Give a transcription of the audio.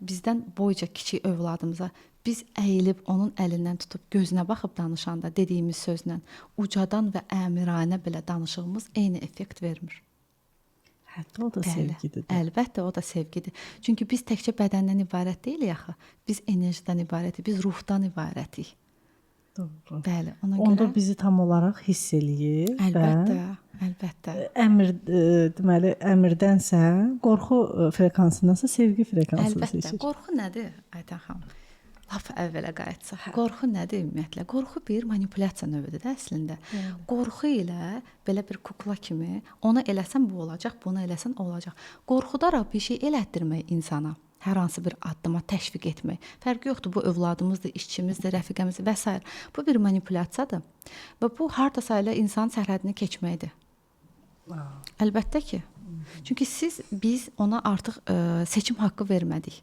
bizdən boyca kiçik övladımıza biz əyilib onun əlindən tutub gözünə baxıb danışanda dediyimiz sözlə ucadan və əmiranə belə danışığımız eyni effekt vermir. Hətta o da Bəli, sevgidir. əlbəttə o da sevgidir. Çünki biz təkcə bədəndən ibarət deyilik axı. Biz enerjidən ibarətik, biz ruhdan ibarətik. Doğru. Bəli, ona Onda görə bizi tam olaraq hiss eləyir. əlbəttə, əlbəttə. Əmr deməli əmirdənsə, qorxu frekansındansa sevgi frekansını Əlbəttə. seçir. Qorxu nədir Aytən xanım? Laf əvvələ qayıtsaq. Qorxu nədir ümumiyyətlə? Qorxu bir manipulyasiya növüdür də əslində. Qorxu ilə belə bir kukla kimi ona eləsən bu olacaq, bunu eləsən olacaq. Qorxudaraq bir şey elətdirmək insana, hər hansı bir addıma təşviq etmək. Fərqi yoxdur, bu övladımızdır, işçimizdir, rəfiqəmizdir və s. Bu bir manipulyasiyadır. Və bu hardasa ilə insanın sərhədini keçməkdir. Əlbəttə ki. Çünki biz ona artıq seçim haqqı vermədik.